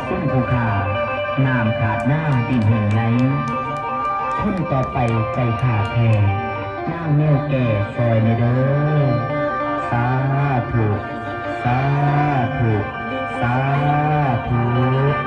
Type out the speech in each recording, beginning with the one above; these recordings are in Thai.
ส้มภูขาน้ำขาดหน้าดินแห่งไหนคนต่อไปใจขาดแท้น้ำเมี่ยวแก่ซอยในเด้อสาธุสาธุสาธุ เ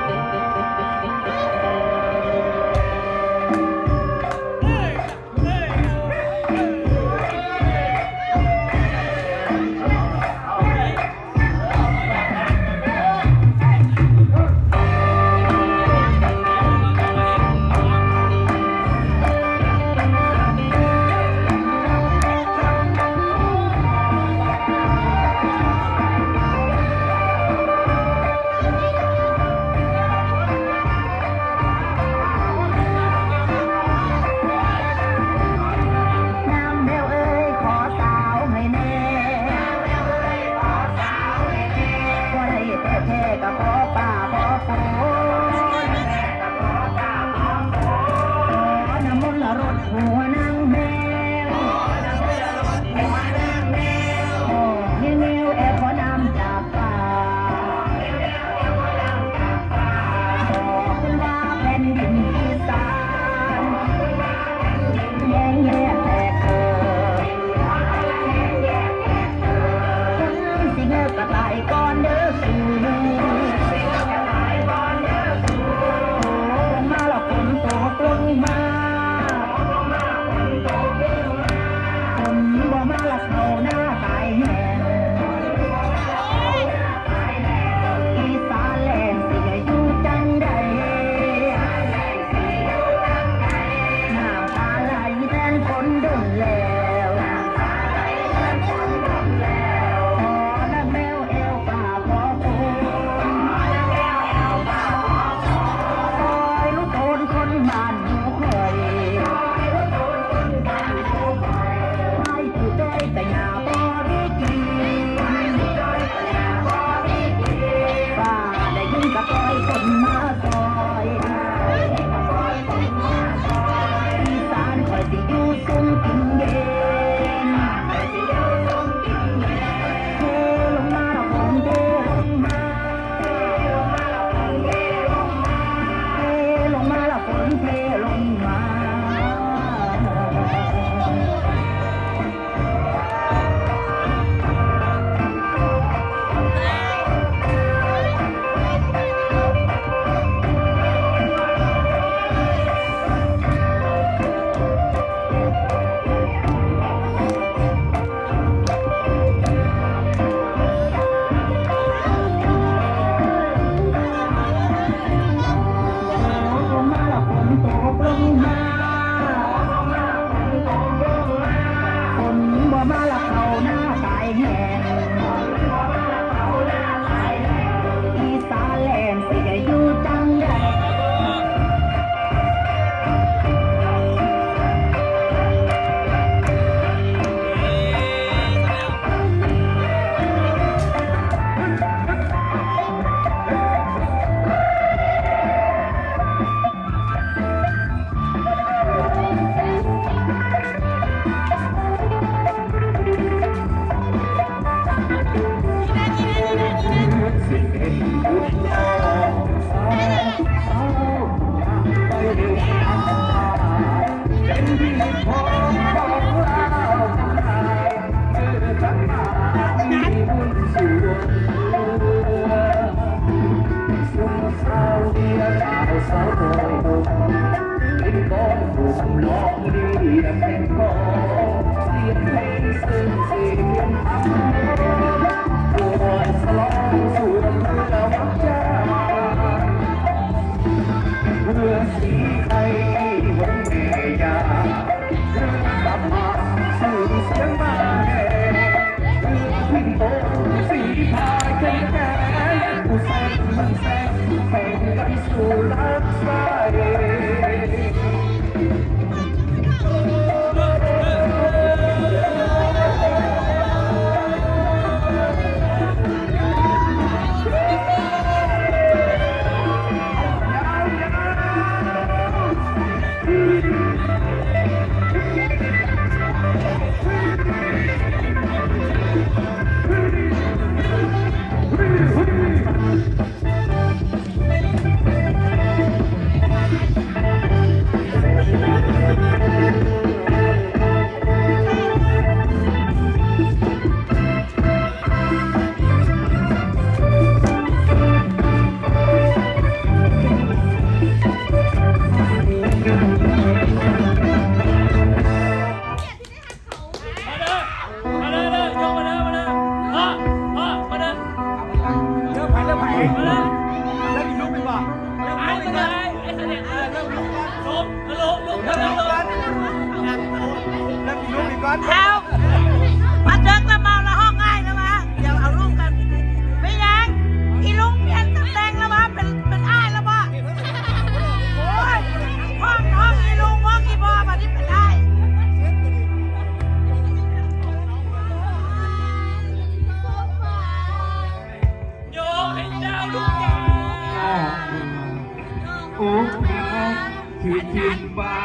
คือกินฟ้า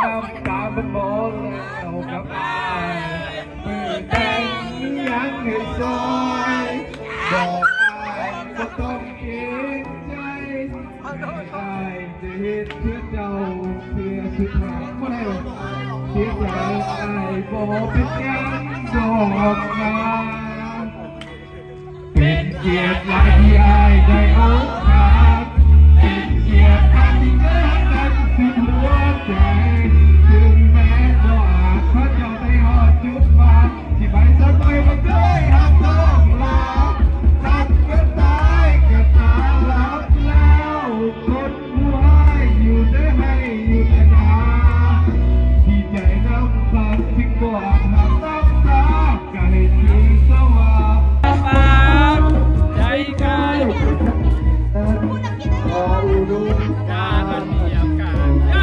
น้ำตามันมองแล้วกับอายมือแดงยังให้ซอยบอกอายก็ต้องเกรงใจอายจะเห็นเพื่อเจ้าเพื่อสุดท้ายก็ได้เสียใจอายบอกเป็นยังดอกนาเป็นเกียรติหลายที่อายได้โอกาสเป็นเกียรติที่เกิดกันสุดหัวใจถึงแม้ว่าเขาจะได้หอดจุดมาที่ใบสักใบมันเคยหักต้องลาทักกันตายกันตาลับแล้วคนหัวอยู่ได้ให้อยู่แต่นาที่ใจน้ำฟังถึงก่อนหากน้ำตาไก่ถึงสว่าง ใจกายการเมียการ นา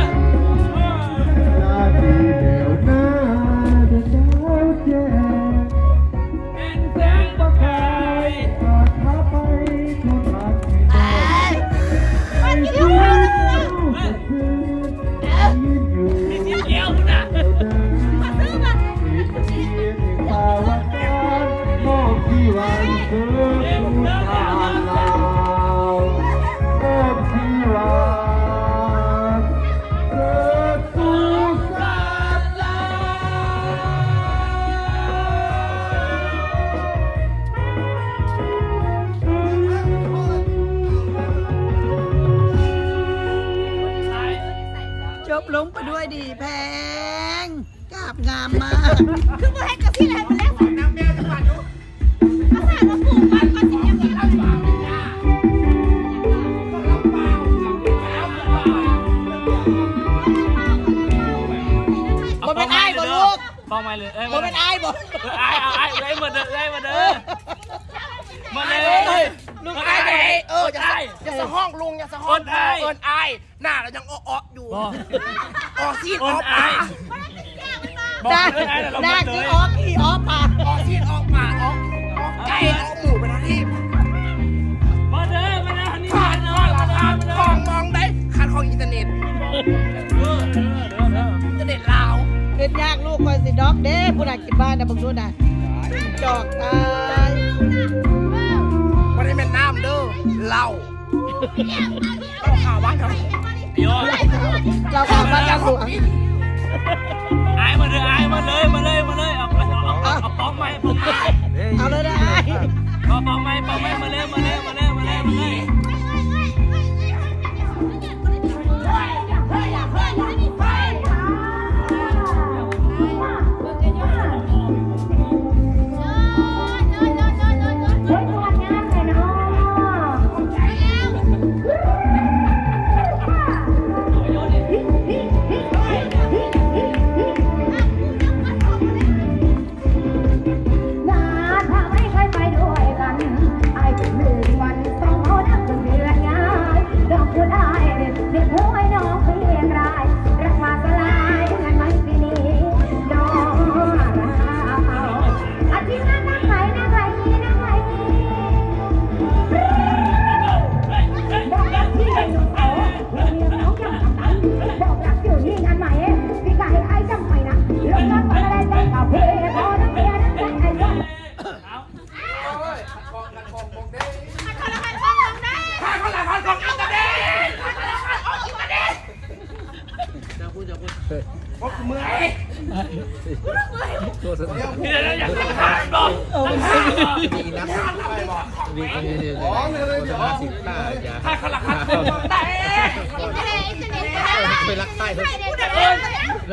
ทีเดียวหน้าจะเจ้าแจ้ เป็นแสงประกาย ขาดขาไปทุกทันที่ต้องอยู่ เกี่ยวนะ ภาวะการมอบที่วันเกิดผู้ทานลาวมอบที่วันเกิดผู้ทานลาว จบลงไปด้วยดีแพงกราบงามมาก คือบ่ให้กับพี่แหละมันแรกสองน้ำแมวจังหวัดนู้นภาษาเราปลูกมันก็สิยังมีลำบากเลยจ้าบ่เป็นไอ้บ่ลูก ฟังไม่เลยเอ้ย บ่เป็นไอ้บ่ ไอ้เอาไอ้เลยมาเด้อเลยมาเด้อมาเลย ลูกไอ้ไอ้อย่าสะห้องลุงอย่าสะห้องเอิ้นไอ้หน้าเรายังอ้อๆอยู่อ้อซีด ค อ้ น อ ไอ้ ปาก บอกเลยไอ้เรา หน้า เล คือย ออกอีออกปาก อ้อซีดอ้อปากอ้อไก่อ้อหมูไปทั้งที่ มาเด้อมาเด้อนี่ ขาดของมองได้ขาดของอินเทอร์เน็ตอินเทอร์เน็ตลาว เฮ็ดยากลูกคอยสิดอกเด้ผู้ใดกินบ้านนะบังดูน่ะจอกตาย ไม่ได้เป็นน้ำเด้อเหล้าเอาข่าวบ้านเขา เดี๋ยว เราขอบ้านเราหลวง ไอ้มาเด้อไอ้มาเลยมาเลยมาเลยเอาป้องไม้ป้องไม้ เอาเลยนะ ป้องไม้ป้องไม้มาเลยมาเลยมาเลยมาเลยมาเลย นี่เราอยากจะทานบอก ดีนะอ๋อเลยจะมาสิบหน้าอย่า ถ้าเขาหลักฐานแต่ ไปรักใต้เถอะ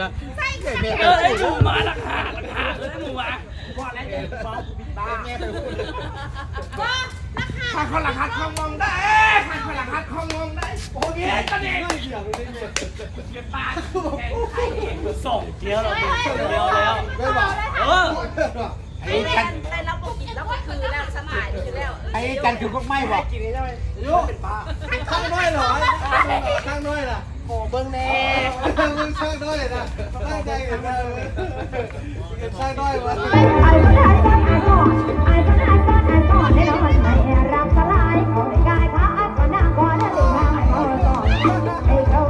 นะแม่ เออไอ้หนูมาหลักฐานเออไอ้หนูมา ข้าคนละคัดข้องมองได้ข้าคนละคัดข้องมองได้โอ้ยตอนนี้ เก็บปากส่งเดียวเราเดียวแล้วเออ ไอ้กัน แล้วก็กินแล้วก็คือแล้วสมัยอยู่แล้ว ไอ้กันคือพวกไม้บอกยุข้างน้อยเหรอข้างน้อยล่ะ โอ้เบิ้งแน่ มึงข้างน้อยนะตั้งใจกันเลยข้างน้อยวะ ไอ้ผู้ชายต้นไอ้ก่อนไอ้ผู้ชายต้นไอ้ก่อนได้นอนไม่รับสลายขอไม่กายพระก็นั่งก่อนได้ถึงมาให้เขาสอนไอ้เขา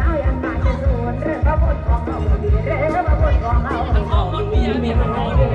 เอาอย่างมาจะสูนเรื่องพระพุทธของเราดีเรื่องพระพุทธของเรา มันของคนเมียเมียมันของ